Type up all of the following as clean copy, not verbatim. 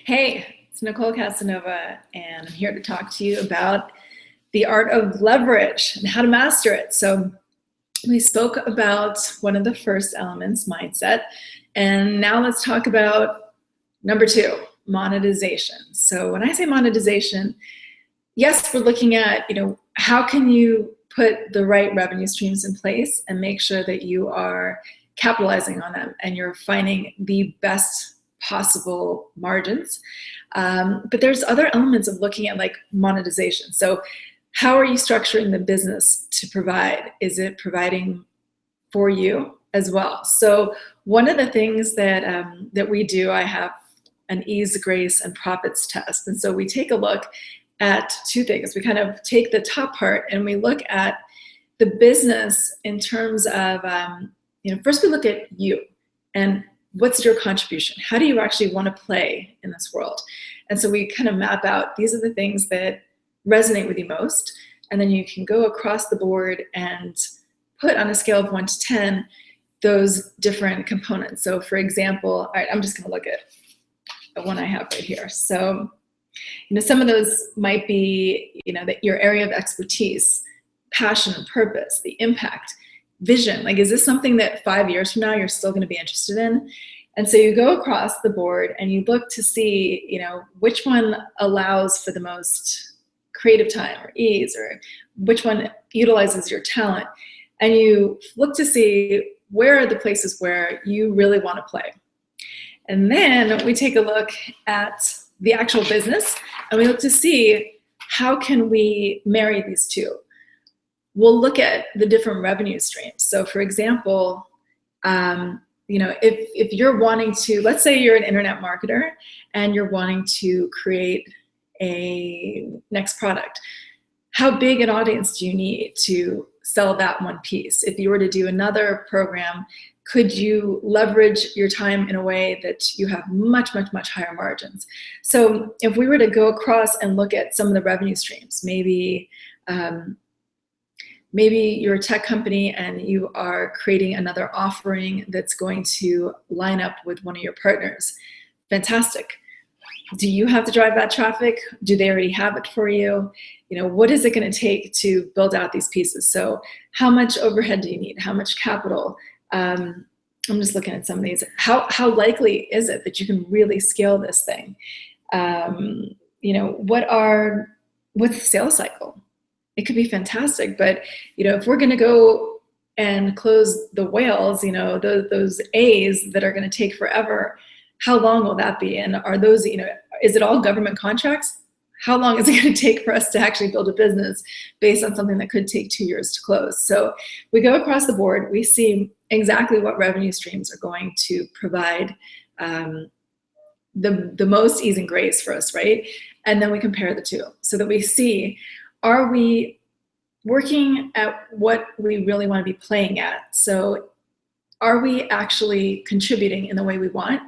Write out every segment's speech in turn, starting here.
Hey, it's Nicole Casanova, and I'm here to talk to you about the art of leverage and how to master it. So we spoke about one of the first elements, mindset, and now let's talk about number two, monetization. So when I say monetization, yes, we're looking at, how can you put the right revenue streams in place and make sure that you are capitalizing on them and you're finding the best possible margins. But there's other elements of looking at like monetization. So how are you structuring the business to provide? Is it providing for you as well? So one of the things that we do, I have an ease, grace, and profits test. And so we take a look at two things. We kind of take the top part and we look at the business in terms of, first we look at you and what's your contribution? How do you actually want to play in this world? And so we kind of map out, these are the things that resonate with you most. And then you can go across the board and put on a scale of 1 to 10, those different components. So for example, all right, I'm just going to look at the one I have right here. So, some of those might be, that your area of expertise, passion and purpose, the impact, vision. Like, is this something that 5 years from now you're still going to be interested in? And so you go across the board and you look to see, which one allows for the most creative time or ease, or which one utilizes your talent. And you look to see where are the places where you really want to play. And then we take a look at the actual business and we look to see how can we marry these two. We'll look at the different revenue streams. So for example, if you're wanting to, let's say you're an internet marketer and you're wanting to create a next product, how big an audience do you need to sell that one piece? If you were to do another program, could you leverage your time in a way that you have much, much, much higher margins? So if we were to go across and look at some of the revenue streams, maybe you're a tech company and you are creating another offering that's going to line up with one of your partners. Fantastic. Do you have to drive that traffic? Do they already have it for you? What is it going to take to build out these pieces? So how much overhead do you need? How much capital? I'm just looking at some of these. How likely is it that you can really scale this thing? What's the sales cycle? It could be fantastic, but if we're going to go and close the whales, those A's that are going to take forever, how long will that be? And are those, is it all government contracts? How long is it going to take for us to actually build a business based on something that could take 2 years to close? So we go across the board, we see exactly what revenue streams are going to provide the most ease and grace for us, right? And then we compare the two so that we see, are we working at what we really want to be playing at? So are we actually contributing in the way we want?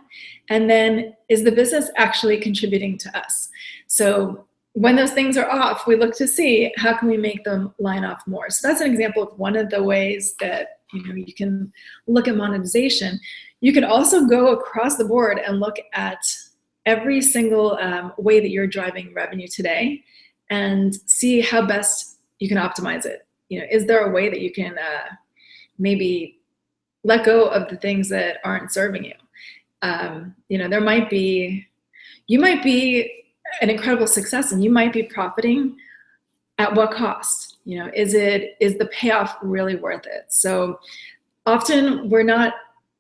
And then is the business actually contributing to us? So when those things are off, we look to see how can we make them line off more. So that's an example of one of the ways that you can look at monetization. You can also go across the board and look at every single way that you're driving revenue today and see how best you can optimize it. Is there a way that you can maybe let go of the things that aren't serving you? There might be, you might be an incredible success and you might be profiting at what cost? Is the payoff really worth it? So often we're not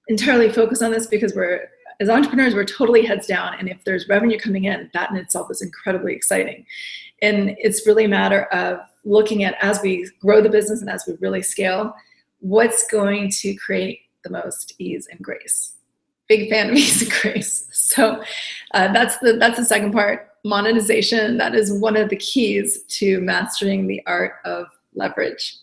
entirely focused on this because as entrepreneurs, we're totally heads down. And if there's revenue coming in, that in itself is incredibly exciting. And it's really a matter of looking at, as we grow the business and as we really scale, what's going to create the most ease and grace. Big fan of ease and grace. So that's the second part, monetization. That is one of the keys to mastering the art of leverage.